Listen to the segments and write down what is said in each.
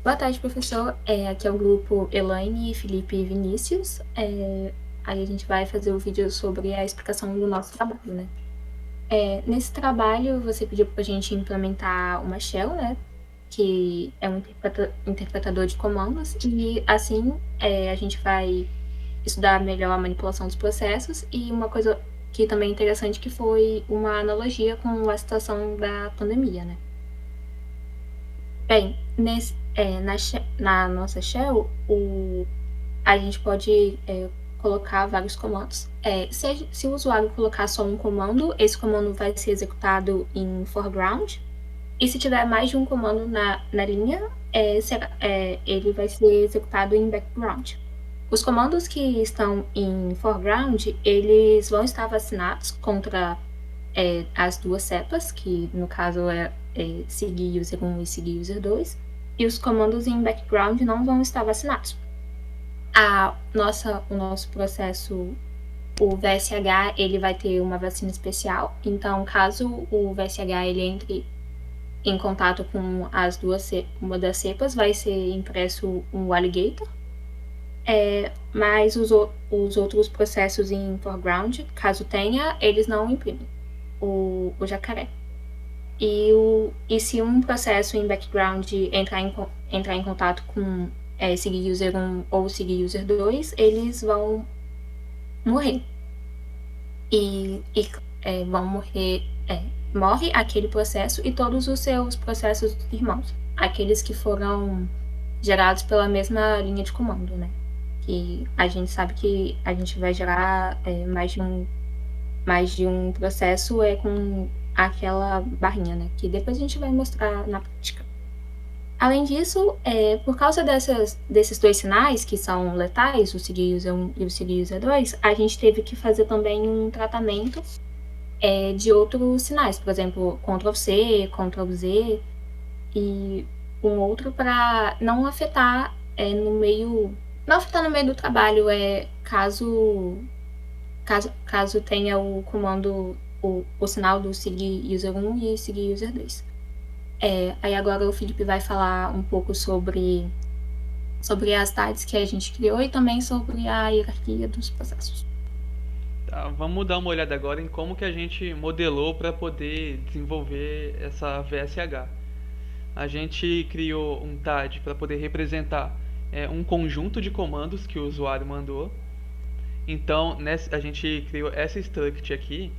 Boa tarde, professor. Aqui é o grupo Elaine, Felipe e Vinícius. Aí a gente vai fazer o vídeo sobre a explicação do nosso trabalho, né? Nesse trabalho, você pediu para a gente implementar uma shell, né? Que é um interpretador de comandos. E assim, a gente vai estudar melhor a manipulação dos processos. E uma coisa que também é interessante que foi uma analogia com a situação da pandemia, né? Bem, na nossa shell, a gente pode colocar vários comandos. Se o usuário colocar só um comando, esse comando vai ser executado em foreground. E se tiver mais de um comando na linha, ele vai ser executado em background. Os comandos que estão em foreground, eles vão estar vacinados contra as duas cepas, que no caso é seguir user 1 e seguir user 2, e os comandos em background não vão estar vacinados. O nosso processo, o VSH, ele vai ter uma vacina especial, então caso o VSH ele entre em contato com uma das cepas, vai ser impresso um alligator, mas os outros processos em foreground, caso tenha, eles não imprimem o jacaré. E se um processo em background entrar em contato com seguir user 1 ou seguir user 2, eles vão morrer. Vão morrer. Morre aquele processo e todos os seus processos irmãos, aqueles que foram gerados pela mesma linha de comando, né? Que a gente sabe que a gente vai gerar mais de um processo com aquela barrinha, né? Que depois a gente vai mostrar na prática. Além disso, por causa desses dois sinais, que são letais, o seguir user 1 e o seguir user 2, a gente teve que fazer também um tratamento de outros sinais, por exemplo, Ctrl+C, Ctrl+Z, e um outro para não afetar no meio do trabalho, caso tenha o comando, o sinal do seguir user 1 e seguir user 2. Aí agora o Felipe vai falar um pouco sobre as tardes que a gente criou e também sobre a hierarquia dos processos. Tá, vamos dar uma olhada agora em como que a gente modelou para poder desenvolver essa VSH. A gente criou um TAD para poder representar um conjunto de comandos que o usuário mandou. Então, a gente criou essa struct aqui,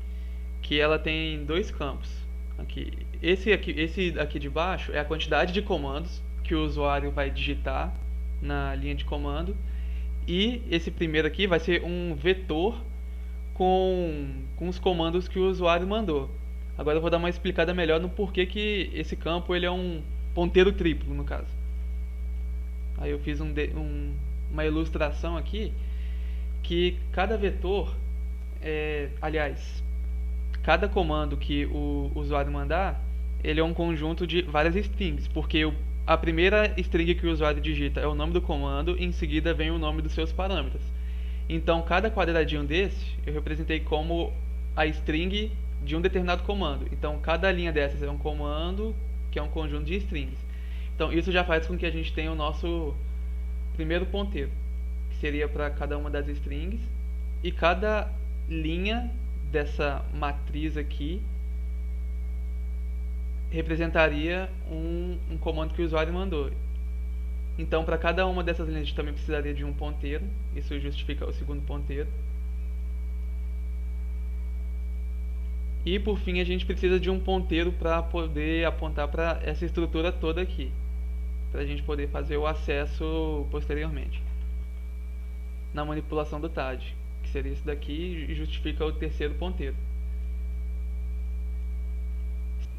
que ela tem dois campos. Esse aqui de baixo é a quantidade de comandos que o usuário vai digitar na linha de comando. E esse primeiro aqui vai ser um vetor com os comandos que o usuário mandou. Agora eu vou dar uma explicada melhor no porquê que esse campo ele é um ponteiro triplo, no caso. Aí eu fiz uma ilustração aqui que cada vetor, aliás, cada comando que o usuário mandar, ele é um conjunto de várias strings, porque a primeira string que o usuário digita é o nome do comando e em seguida vem o nome dos seus parâmetros. Então, cada quadradinho desse eu representei como a string de um determinado comando. Então, cada linha dessas é um comando que é um conjunto de strings. Então, isso já faz com que a gente tenha o nosso primeiro ponteiro, que seria para cada uma das strings, e cada linha dessa matriz aqui representaria um comando que o usuário mandou. Então, para cada uma dessas linhas, a gente também precisaria de um ponteiro. Isso justifica o segundo ponteiro. E, por fim, a gente precisa de um ponteiro para poder apontar para essa estrutura toda aqui, para a gente poder fazer o acesso posteriormente na manipulação do TAD, que seria isso daqui, e justifica o terceiro ponteiro.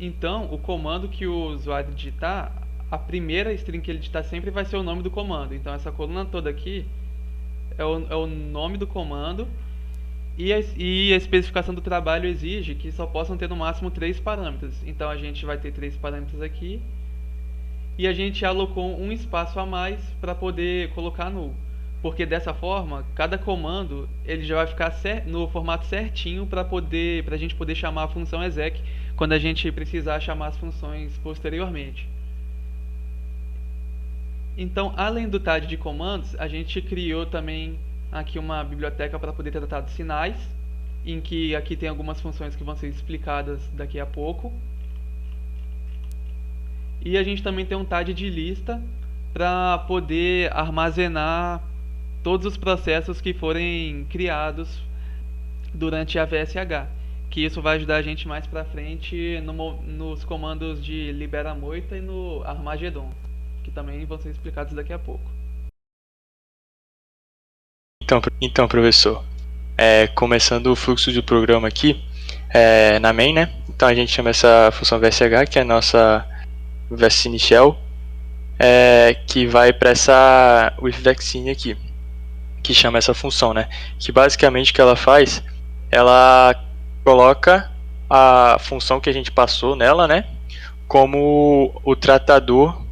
Então, o comando que o usuário digitar, a primeira string que ele digitar sempre vai ser o nome do comando. Então, essa coluna toda aqui é o nome do comando, e a especificação do trabalho exige que só possam ter no máximo 3 parâmetros. Então, a gente vai ter 3 parâmetros aqui, e a gente alocou um espaço a mais para poder colocar null. Porque dessa forma, cada comando ele já vai ficar no formato certinho para a gente poder chamar a função exec quando a gente precisar chamar as funções posteriormente. Então, além do TAD de comandos, a gente criou também aqui uma biblioteca para poder tratar dos sinais, em que aqui tem algumas funções que vão ser explicadas daqui a pouco. E a gente também tem um TAD de lista para poder armazenar todos os processos que forem criados durante a VSH, que isso vai ajudar a gente mais para frente nos comandos de libera moita e no Armageddon, que também vão ser explicados daqui a pouco. Então, professor, começando o fluxo do programa aqui, na main, né? Então a gente chama essa função VSH, que é a nossa vaccine shell, que vai para essa with vaccine aqui, que chama essa função, né? Que basicamente o que ela faz, ela coloca a função que a gente passou nela, né? Como o tratador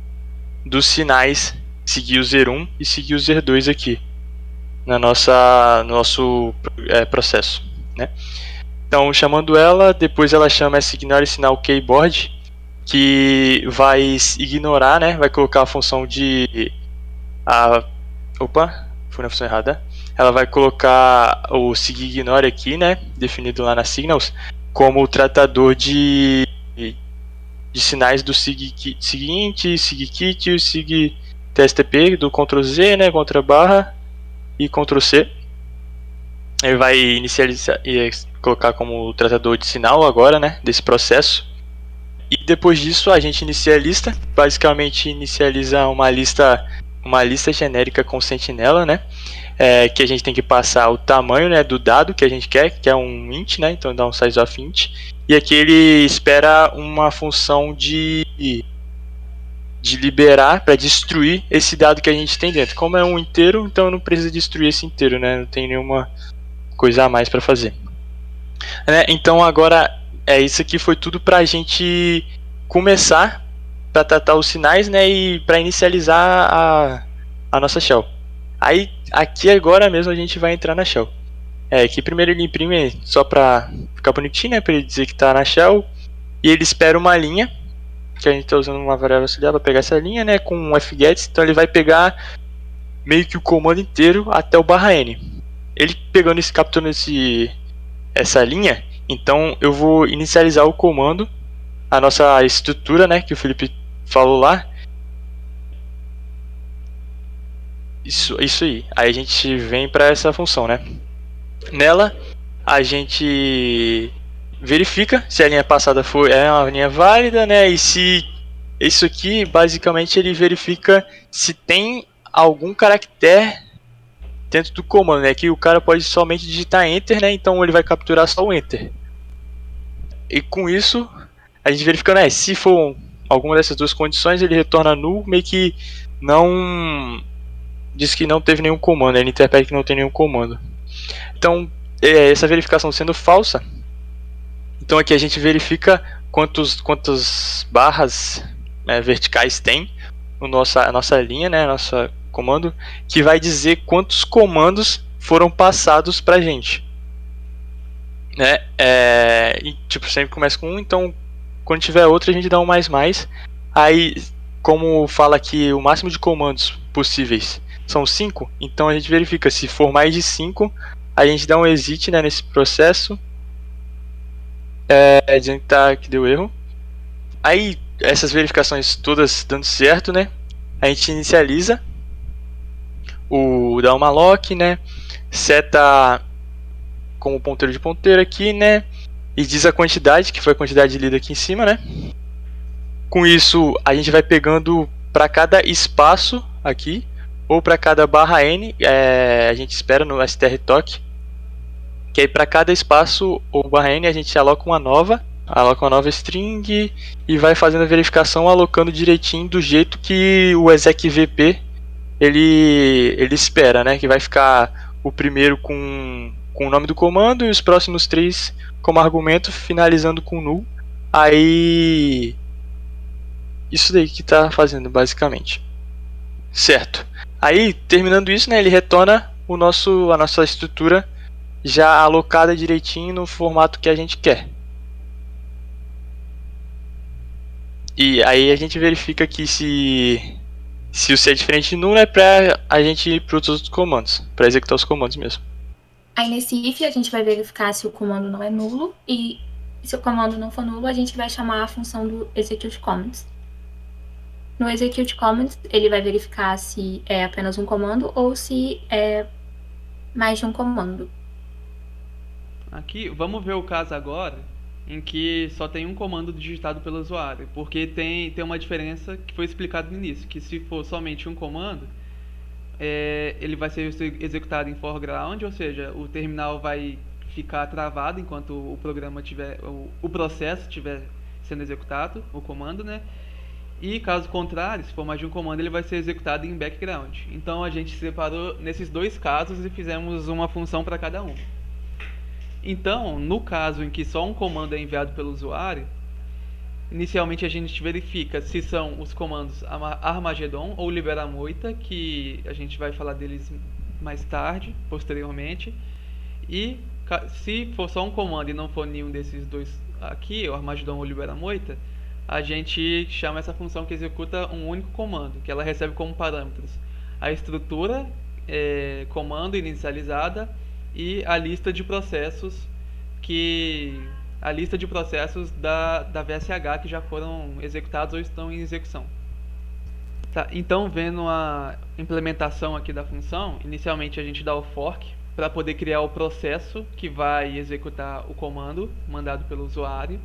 dos sinais seguir user 1 e seguir user 2 aqui no nosso processo, né? Então, chamando ela, depois ela chama essa ignore sinal keyboard, que vai ignorar, né? Vai colocar a função de opa, fui na função errada. Ela vai colocar o sig_ignore aqui, né? Definido lá nas signals, como o tratador de sinais do seguinte, sigkit, o sigtstp do Ctrl+Z, né? Ctrl+ e Ctrl+C. Ele vai inicializar e colocar como tratador de sinal agora, né? Desse processo. E depois disso a gente inicia a lista. Basicamente inicializa uma lista genérica com sentinela, né? Que a gente tem que passar o tamanho, né, do dado que a gente quer, que é um int, né? Então dá um size of int. E aqui ele espera uma função de liberar para destruir esse dado que a gente tem dentro. Como é um inteiro, então não precisa destruir esse inteiro, né? Não tem nenhuma coisa a mais para fazer. Então agora isso aqui foi tudo para a gente começar para tratar os sinais, né? E para inicializar a nossa shell. Aí aqui agora mesmo a gente vai entrar na shell. Que primeiro ele imprime só para ficar bonitinho, né? Para ele dizer que está na shell. E ele espera uma linha, que a gente está usando uma variável auxiliar para pegar essa linha, né? Com um fget. Então ele vai pegar meio que o comando inteiro até o /n. Ele pegando capturando essa linha, então eu vou inicializar o comando, a nossa estrutura, né? Que o Felipe falou lá. Isso aí. Aí a gente vem para essa função, né? Nela a gente verifica se a linha passada é uma linha válida, né? E se isso aqui basicamente ele verifica se tem algum caractere dentro do comando, né? Que o cara pode somente digitar enter, né? Então ele vai capturar só o enter. E com isso a gente verifica, né? Se for alguma dessas duas condições, ele retorna null, meio que não diz que não teve nenhum comando, ele interpreta que não tem nenhum comando. Então, essa verificação sendo falsa, então aqui a gente verifica quantas barras verticais tem a nossa linha, né, nosso comando, que vai dizer quantos comandos foram passados para a gente. Né? E, tipo, sempre começa com 1, então quando tiver outro a gente dá um mais. Aí, como fala aqui o máximo de comandos possíveis são 5, então a gente verifica se for mais de 5, a gente dá um exit, né, nesse processo, dizendo que deu erro. Aí, essas verificações todas dando certo, né, a gente inicializa o dá uma lock, né, seta como ponteiro de ponteiro aqui, né, e diz a quantidade, que foi a quantidade lida aqui em cima, né. Com isso, a gente vai pegando para cada espaço aqui, ou para cada /n, a gente espera no strtoc, que aí para cada espaço ou /n a gente aloca uma nova string e vai fazendo a verificação, alocando direitinho do jeito que o execvp ele espera, né? Que vai ficar o primeiro com o nome do comando e os próximos 3 como argumento, finalizando com null. Aí isso daí que está fazendo basicamente, certo? Aí terminando isso, né, ele retorna a nossa estrutura já alocada direitinho no formato que a gente quer. E aí a gente verifica aqui se Se o C é diferente de nulo, é pra a gente ir para os outros comandos, para executar os comandos mesmo. Aí nesse if a gente vai verificar se o comando não é nulo, e se o comando não for nulo, a gente vai chamar a função do execute commands. No execute commands, ele vai verificar se é apenas um comando ou se é mais de um comando. Aqui, vamos ver o caso agora em que só tem um comando digitado pelo usuário, porque tem uma diferença que foi explicado no início, que se for somente um comando, ele vai ser executado em foreground, ou seja, o terminal vai ficar travado enquanto o programa tiver, o processo estiver sendo executado, o comando, né? E caso contrário, se for mais de um comando, ele vai ser executado em background. Então a gente separou nesses dois casos e fizemos uma função para cada um. Então, no caso em que só um comando é enviado pelo usuário, inicialmente a gente verifica se são os comandos Armageddon ou Libera Moita, que a gente vai falar deles mais tarde, posteriormente. E se for só um comando e não for nenhum desses dois aqui, o Armageddon ou Libera Moita, a gente chama essa função que executa um único comando, que ela recebe como parâmetros a estrutura, comando inicializada, e a lista de processos da VSH que já foram executados ou estão em execução. Tá, então, vendo a implementação aqui da função, inicialmente a gente dá o fork para poder criar o processo que vai executar o comando mandado pelo usuário,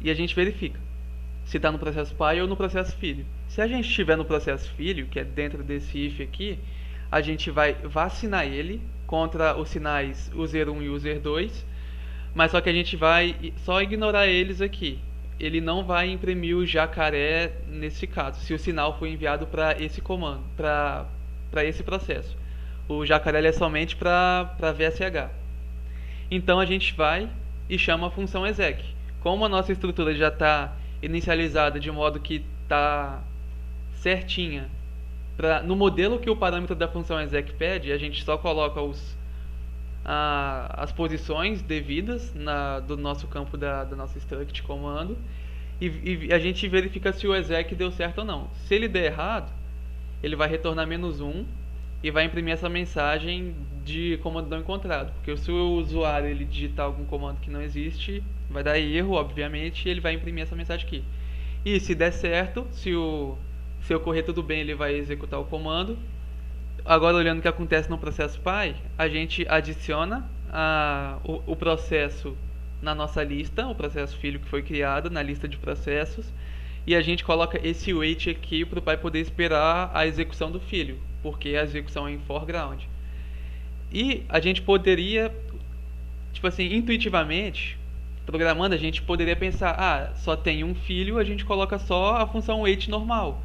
e a gente verifica se está no processo pai ou no processo filho. Se a gente estiver no processo filho, que é dentro desse if aqui, a gente vai vacinar ele contra os sinais user1 e user2, mas só que a gente vai só ignorar eles aqui. Ele não vai imprimir o jacaré nesse caso, se o sinal for enviado para esse comando, para esse processo. O jacaré é somente para VSH. Então a gente vai e chama a função exec. Como a nossa estrutura já está inicializada de modo que está certinha no modelo que o parâmetro da função exec pede, a gente só coloca as posições devidas do nosso campo da nossa struct comando, e a gente verifica se o exec deu certo ou não. Se ele der errado, ele vai retornar -1 e vai imprimir essa mensagem de comando não encontrado, porque se o usuário ele digitar algum comando que não existe, vai dar erro, obviamente, e ele vai imprimir essa mensagem aqui. E se der certo, se ocorrer tudo bem, ele vai executar o comando. Agora, olhando o que acontece no processo pai, a gente adiciona o processo na nossa lista, o processo filho que foi criado na lista de processos, e a gente coloca esse wait aqui para o pai poder esperar a execução do filho, porque a execução é em foreground. E a gente poderia, tipo assim, intuitivamente, programando, a gente poderia pensar, só tem um filho, a gente coloca só a função wait normal.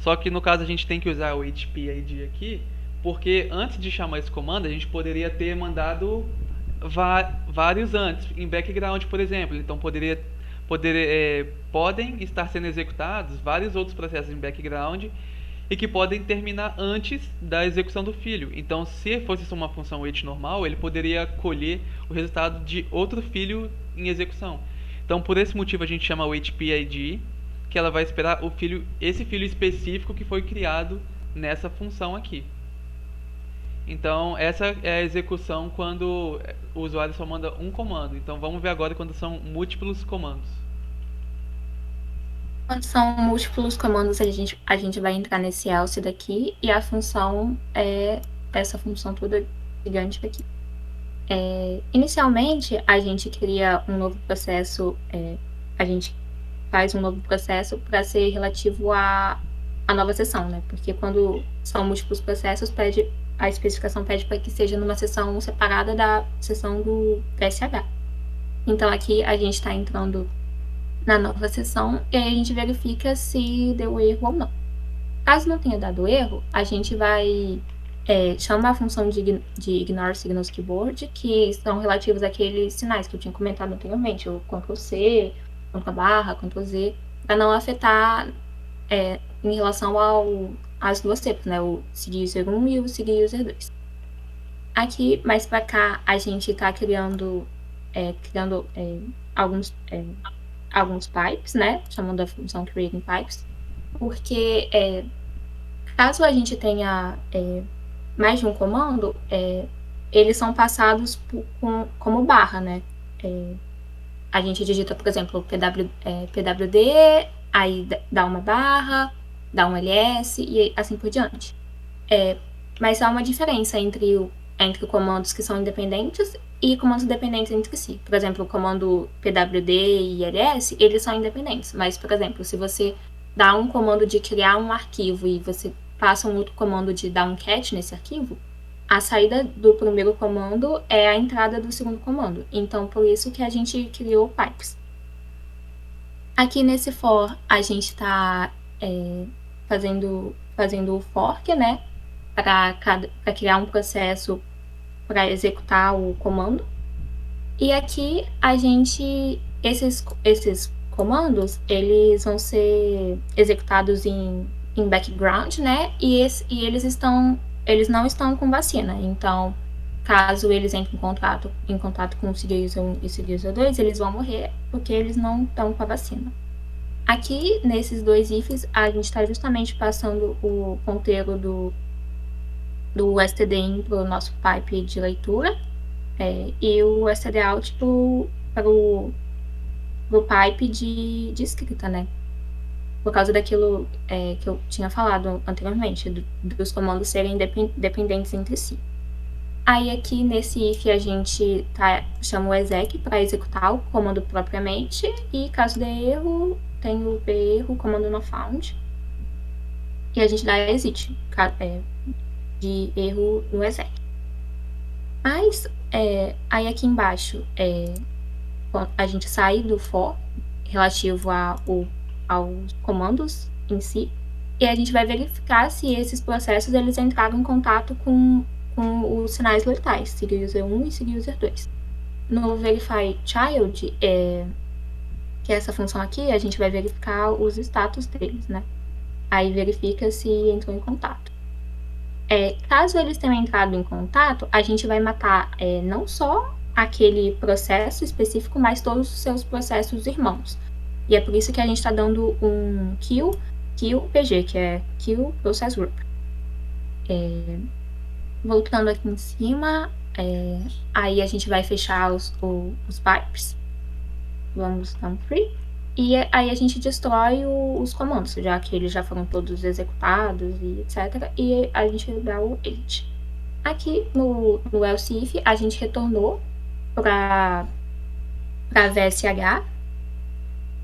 Só que no caso a gente tem que usar o HPID aqui, porque antes de chamar esse comando, a gente poderia ter mandado vários antes, em background, por exemplo. Então podem estar sendo executados vários outros processos em background e que podem terminar antes da execução do filho. Então, se fosse uma função wait normal, ele poderia colher o resultado de outro filho em execução. Então, por esse motivo, a gente chama o HPID, que ela vai esperar esse filho específico que foi criado nessa função aqui. Então, essa é a execução quando o usuário só manda um comando. Então, vamos ver agora quando são múltiplos comandos. Quando são múltiplos comandos, a gente vai entrar nesse else daqui, e a função é essa função toda gigante aqui. Inicialmente, a gente cria um novo processo, a gente faz um novo processo para ser relativo à nova sessão, né? Porque quando são múltiplos processos, a especificação pede para que seja numa sessão separada da sessão do VSH. Então, aqui a gente está entrando na nova sessão e aí a gente verifica se deu erro ou não. Caso não tenha dado erro, a gente vai chamar a função de ignore signals keyboard, que são relativos àqueles sinais que eu tinha comentado anteriormente, o Ctrl+C, Ctrl+, Ctrl+Z, para não afetar em relação às duas cepas, né? O seguir user 1 e o seguir user 2. Aqui, mais para cá, a gente está criando alguns pipes, né? Chamando a função creating pipes, porque Caso a gente tenha mais de um comando, eles são passados como barra, né? A gente digita, por exemplo, pwd, aí dá uma barra, dá um ls e assim por diante. Mas há uma diferença entre comandos que são independentes e comandos dependentes entre si. Por exemplo, o comando pwd e ls, eles são independentes. Mas, por exemplo, se você dá um comando de criar um arquivo e você passa um outro comando de dar um cat nesse arquivo, a saída do primeiro comando é a entrada do segundo comando. Então, por isso que a gente criou pipes. Aqui nesse for, a gente está fazendo o fork, né? Para criar um processo para executar o comando. E aqui a gente, esses comandos, eles vão ser executados em background, né? E eles não estão com vacina. Então, caso eles entrem em contato com o SegaUser 1 e SegaUser 2, eles vão morrer porque eles não estão com a vacina. Aqui, nesses dois ifs, a gente está justamente passando o ponteiro do stdin para o nosso pipe de leitura e o stdout para o pipe de escrita, né? Por causa daquilo que eu tinha falado anteriormente, dos comandos serem dependentes entre si. Aí aqui nesse if a gente chama o exec para executar o comando propriamente, e caso dê erro, tem o erro, comando not found, e a gente dá exit de erro no exec. Mas aí aqui embaixo a gente sai do for relativo aos comandos em si, e a gente vai verificar se esses processos eles entraram em contato com os sinais letais, SegaUser 1 e SegaUser 2. No verify child, que é essa função aqui, a gente vai verificar os status deles, né? Aí verifica se entrou em contato. Caso eles tenham entrado em contato, a gente vai matar não só aquele processo específico, mas todos os seus processos irmãos. E é por isso que a gente está dando um kill PG, que é kill process group. Voltando aqui em cima, aí a gente vai fechar os pipes. Vamos dar um free. E aí a gente destrói os comandos, já que eles já foram todos executados e etc. E a gente dá o edit. Aqui no else if, a gente retornou para VSH.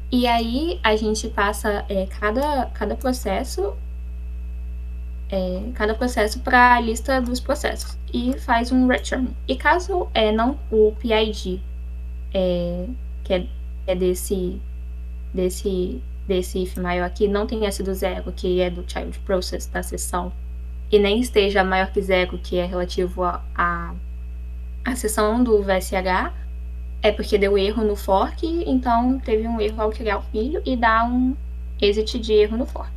E aí a gente passa cada processo para a lista dos processos e faz um return. E caso não o PID que é desse if maior aqui não tenha sido 0, que é do child process da sessão, e nem esteja maior que 0, que é relativo à sessão do VSH, é porque deu erro no fork, então teve um erro ao criar o filho e dá um exit de erro no fork.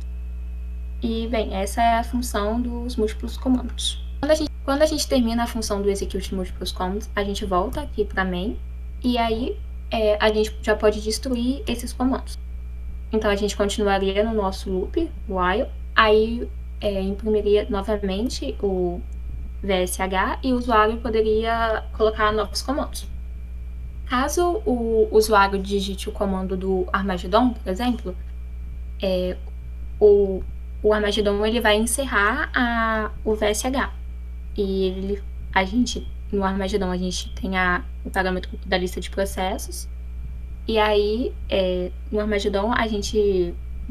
E, bem, essa é a função dos múltiplos comandos. Quando a gente termina a função do execute múltiplos commands, a gente volta aqui para main, e aí a gente já pode destruir esses comandos. Então, a gente continuaria no nosso loop, while, aí imprimiria novamente o VSH e o usuário poderia colocar novos comandos. Caso o usuário digite o comando do Armageddon, por exemplo, o Armageddon ele vai encerrar o VSH. E no Armageddon a gente tem o parâmetro da lista de processos. E aí, no Armageddon,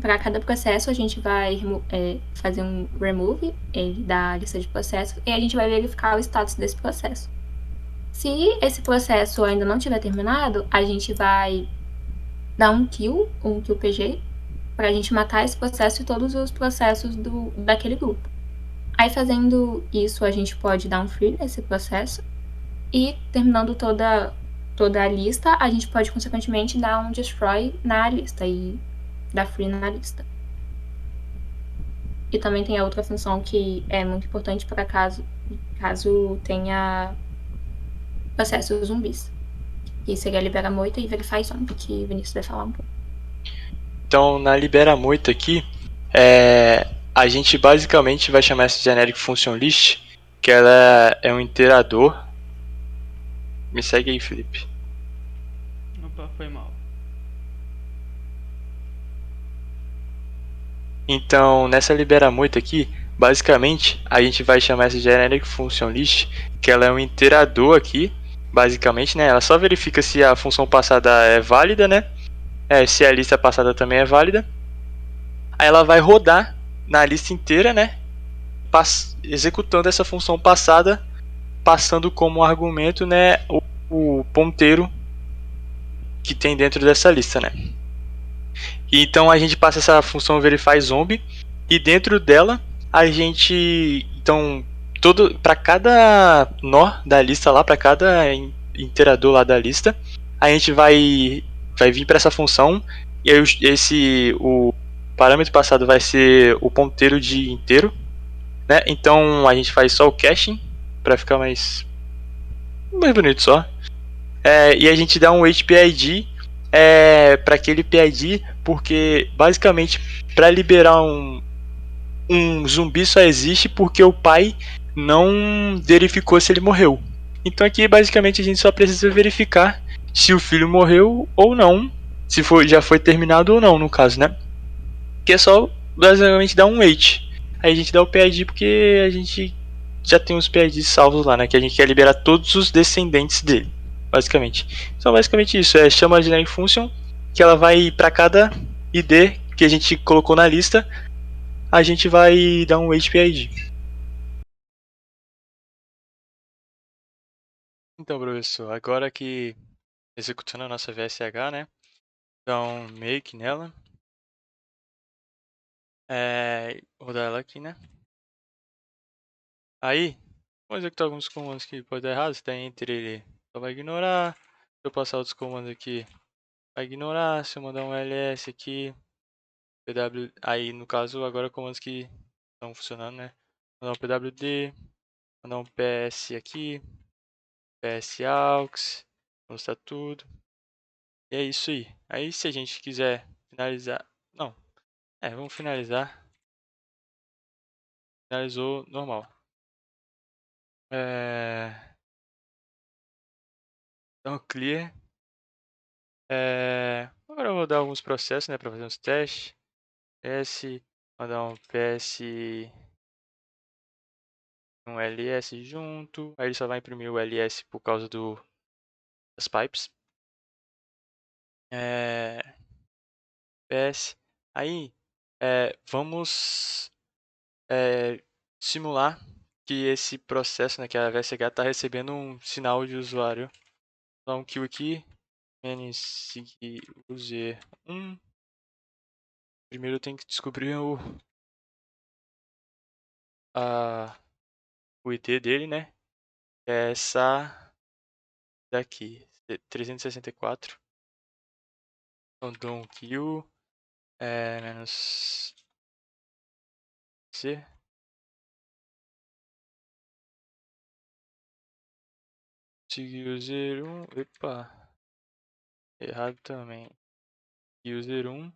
para cada processo, a gente vai fazer um remove da lista de processos e a gente vai verificar o status desse processo. Se esse processo ainda não tiver terminado, a gente vai dar um kill PG, para a gente matar esse processo e todos os processos daquele grupo. Aí, fazendo isso, a gente pode dar um free nesse processo e, terminando toda a lista, a gente pode, consequentemente, dar um destroy na lista e dar free na lista. E também tem a outra função que é muito importante para caso tenha processos zumbis, que seria libera moita e verify zombie, que o Vinícius vai falar um pouco. Então, na libera moita aqui, a gente basicamente vai chamar essa generic function list, que ela é um iterador. Me segue aí, Felipe. Opa, foi mal. Então, nessa libera muito aqui, basicamente, a gente vai chamar essa generic function list, que ela é um iterador aqui, basicamente, né? Ela só verifica se a função passada é válida, né? Se a lista passada também é válida. Aí ela vai rodar na lista inteira, né? Executando essa função passada, passando como argumento, né, o ponteiro que tem dentro dessa lista, né? E então a gente passa essa função verify zombie e dentro dela a gente então todo para cada nó da lista lá, para cada iterador lá da lista, a gente vai vir para essa função e aí o parâmetro passado vai ser o ponteiro de inteiro, né? Então a gente faz só o caching para ficar mais bonito só. E a gente dá um HPID para aquele PID, porque basicamente para liberar um zumbi só existe porque o pai não verificou se ele morreu. Então aqui basicamente a gente só precisa verificar se o filho morreu ou não, se já foi terminado ou não, no caso, né? Que é só basicamente dar um wait. Aí a gente dá o PID porque a gente já tem os PIDs salvos lá, né? Que a gente quer liberar todos os descendentes dele, basicamente. Então basicamente isso, chama a generic function, que ela vai para cada ID que a gente colocou na lista, a gente vai dar um wait PID. Então, professor, agora que executando a nossa VSH, né? Dá um make nela. Rodar ela aqui, né? Aí, vamos executar alguns comandos que pode dar errado. Se tá entre ele, só vai ignorar. Se eu passar outros comandos aqui, vai ignorar. Se eu mandar um ls aqui, pw, aí no caso agora comandos que estão funcionando, né? Mandar um pwd, mandar um ps aqui, psaux, mostrar tudo. E é isso aí. Aí se a gente quiser finalizar, não, vamos finalizar. Finalizou normal. Então clear. Agora eu vou dar alguns processos, né, para fazer uns testes. Mandar um ps um ls junto. Aí ele só vai imprimir o ls por causa das pipes. PS. Aí vamos simular que esse processo, né, que a VSH está recebendo um sinal de usuário. Vou dar um kill aqui. Seguir user 1. Primeiro eu tenho que descobrir o ID dele, né? É essa daqui, 364. Então dou um kill, menos C. Seguir user 1, epa, errado também. User 1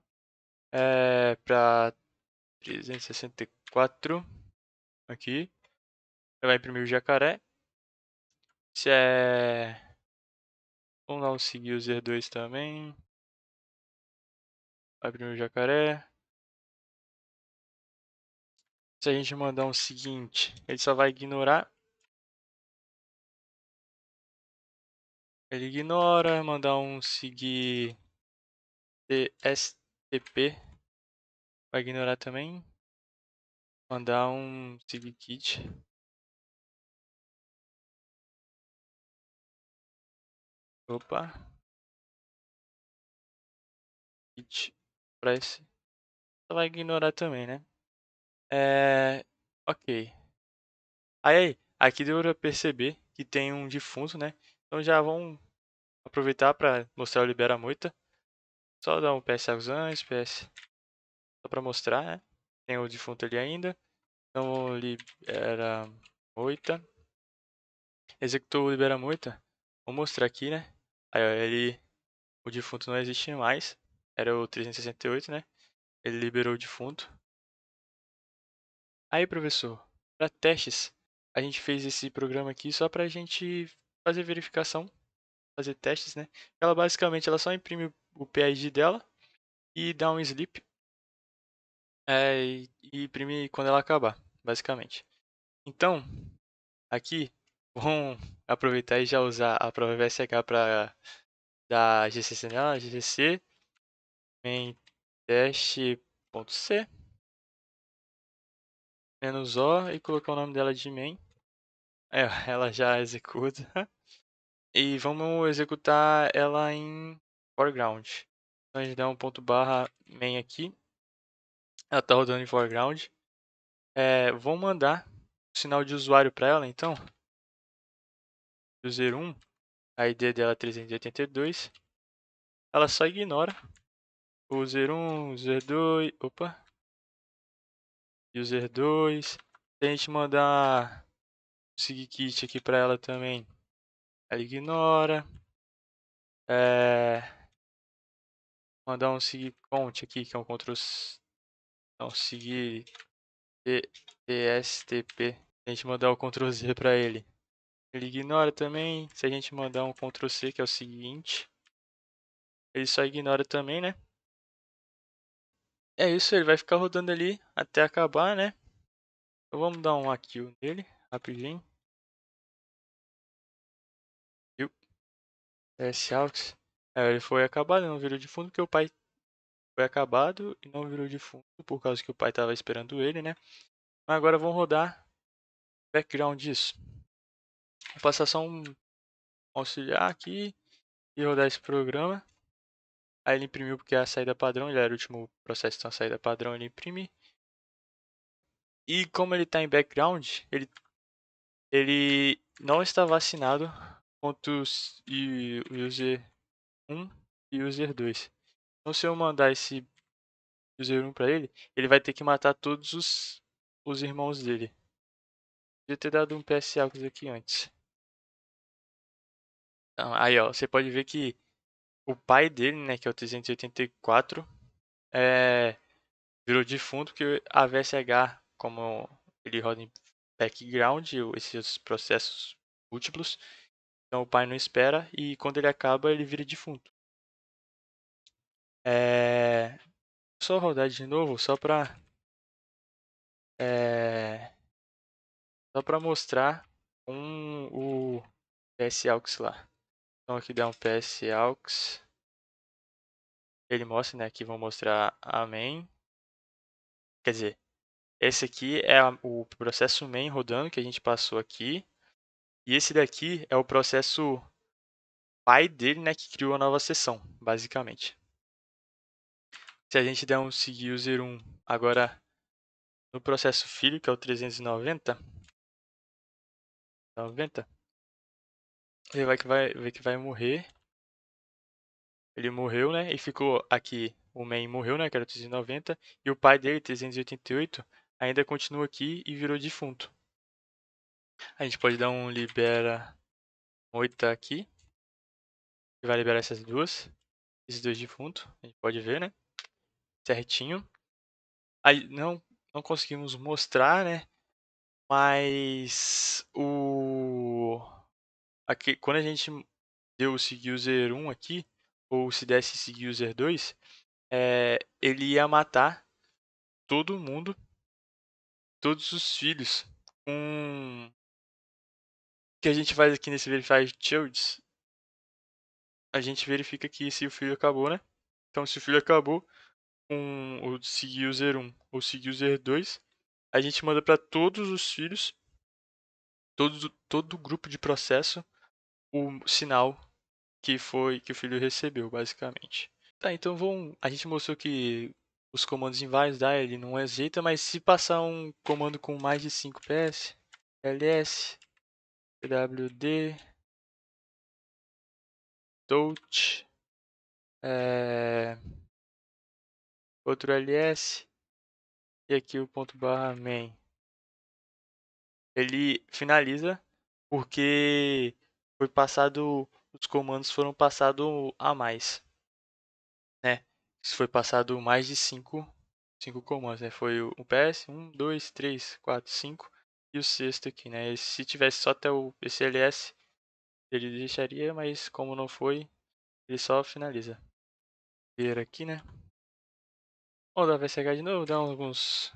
para 364 aqui. Vai imprimir o jacaré. Se vamos lá o seguir user 2 também. Vai imprimir o jacaré. Se a gente mandar um seguinte, ele só vai ignorar. Ele ignora, mandar um seguir stp, vai ignorar também. Mandar um seguir kit. Opa. Kit press. Só vai ignorar também, né? Ok. Aí, aqui deu pra perceber que tem um defunto, né? Então já vamos aproveitar para mostrar o libera moita. Só dar um ps antes, ps só para mostrar, né? Tem o defunto ali ainda. Então libera moita. Executou o libera moita. Vou mostrar aqui, né? Aí o defunto não existe mais. Era o 368, né? Ele liberou o defunto. Aí, professor, para testes, a gente fez esse programa aqui só para a gente fazer verificação, fazer testes, né? Ela basicamente ela só imprime o PID dela e dá um sleep e imprime quando ela acabar, basicamente. Então, aqui, vamos aproveitar e já usar a prova VSH para dar GCC nela, GCC, main teste.c, menos O e colocar o nome dela de main. Ela já executa. E vamos executar ela em foreground. Então a gente dá um ponto barra main aqui. Ela está rodando em foreground. Vou mandar o sinal de usuário para ela, então. User 1, a ID dela é 382. Ela só ignora o user 1, user 2, opa, user 2. Se a gente mandar o SIGKit aqui para ela também, ela ignora. Mandar um SIGCONT aqui, que é um Ctrl, não, SIG TSTP. A gente mandar o Ctrl Z para ele, ele ignora também. Se a gente mandar um Ctrl C, que é o seguinte, ele só ignora também, né? É isso, ele vai ficar rodando ali até acabar, né? Então vamos dar um kill nele, rapidinho. Viu? SAUX. Ele foi acabado, não virou de fundo, porque o pai foi acabado e não virou de fundo, por causa que o pai estava esperando ele, né? Mas agora vamos rodar background disso. Vou passar só um auxiliar aqui e rodar esse programa. Aí ele imprimiu porque é a saída padrão, ele era o último processo, então a saída padrão ele imprime. E como ele está em background, ele não está vacinado contra o user 1 e user 2. Então se eu mandar esse user 1 para ele, ele vai ter que matar todos os irmãos dele. Podia ter dado um PS Alcos aqui antes. Então, aí ó, você pode ver que o pai dele, né, que é o 384, virou defunto, porque a VSH, como ele roda em background, esses processos múltiplos, então o pai não espera e quando ele acaba ele vira defunto. Só rodar de novo, só para mostrar o PSAUX lá. Então aqui dá um PSAUX. Ele mostra, né? Aqui vão mostrar a main. Quer dizer, esse aqui é o processo main rodando que a gente passou aqui. E esse daqui é o processo pai dele, né? Que criou a nova sessão, basicamente. Se a gente der um seguir user 1 agora no processo filho, que é o 390, ele vai ver que vai morrer. Ele morreu, né? E ficou aqui, o main morreu, né? Que era o 390. E o pai dele, 388, ainda continua aqui e virou defunto. A gente pode dar um libera 8 aqui. Que vai liberar essas duas. Esses dois defuntos. A gente pode ver, né? Certinho. Aí não conseguimos mostrar, né? Mas aqui, quando a gente deu o seguir user 1 aqui, ou se desse seguir user 2, ele ia matar todo mundo, todos os filhos. O que a gente faz aqui nesse Verify Childs, a gente verifica aqui se o filho acabou, né? Então, se o filho acabou com o seguir user 1 ou seguir user 2, a gente manda para todos os filhos, todo o grupo de processo, o sinal que o filho recebeu, basicamente. Tá, então a gente mostrou que os comandos inválidos ele não ajeita, mas se passar um comando com mais de 5 PS, ls, pwd, touch, outro ls, e aqui o ponto barra main, ele finaliza porque os comandos foram passados a mais, né? Se foi passado mais de 5 5 comandos, né? Foi o PS, 1, 2, 3, 4, 5 e o sexto aqui, né? E se tivesse só até esse ls, ele deixaria, mas como não foi, ele só finaliza. Ver aqui, né? Vamos dar VSH de novo, dar alguns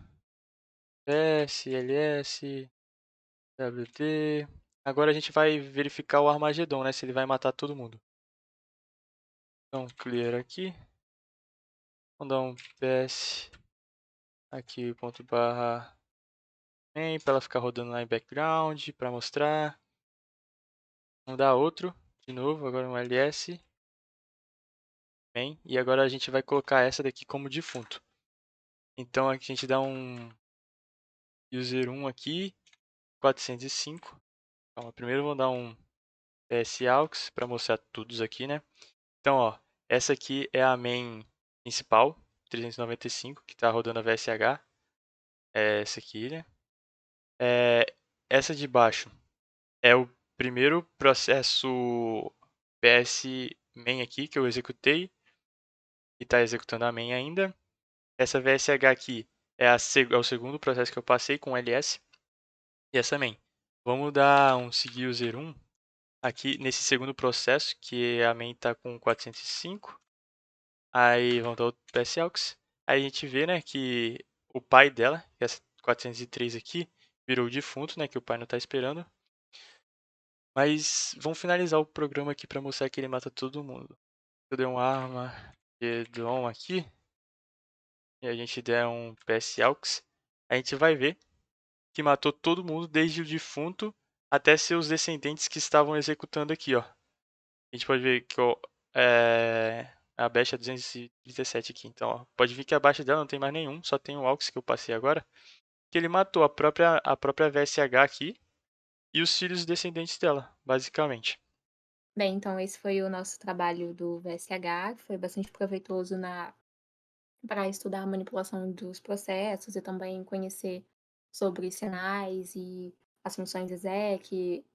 PS, ls, WD. Agora a gente vai verificar o Armagedon, né? Se ele vai matar todo mundo. Então, clear aqui. Vamos dar um PS aqui, ponto barra main, para ela ficar rodando lá em background, para mostrar. Vamos dar outro, de novo, agora um ls, main. E agora a gente vai colocar essa daqui como defunto. Então aqui a gente dá um user 1 aqui, 405. Então, primeiro vamos dar um psaux para mostrar todos aqui, né? Então, ó, essa aqui é a main principal, 395, que está rodando a VSH. É essa aqui, né? Essa de baixo é o primeiro processo PS main aqui que eu executei e está executando a main ainda. Essa VSH aqui é o segundo processo que eu passei com ls e essa main. Vamos dar um seguir user 1 aqui nesse segundo processo, que a main está com 405. Aí vamos dar outro psaux. Aí a gente vê, né, que o pai dela, que é essa 403 aqui, virou defunto, né, que o pai não está esperando. Mas vamos finalizar o programa aqui para mostrar que ele mata todo mundo. Se eu der um arma de dom aqui, e a gente der um psaux, a gente vai ver que matou todo mundo, desde o defunto até seus descendentes que estavam executando aqui, ó. A gente pode ver que a Bash é 237 aqui. Então, ó, pode ver que abaixo dela não tem mais nenhum, só tem o Aux que eu passei agora. Que ele matou a própria VSH aqui e os filhos descendentes dela, basicamente. Bem, então esse foi o nosso trabalho do VSH, que foi bastante proveitoso para estudar a manipulação dos processos e também conhecer sobre sinais e as funções exec,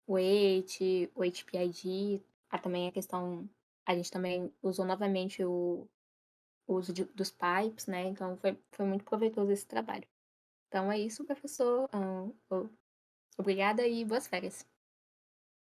o wait, o HPID, também a questão, a gente também usou novamente o uso dos pipes, né? Então foi muito proveitoso esse trabalho. Então é isso, professor. Obrigada e boas férias.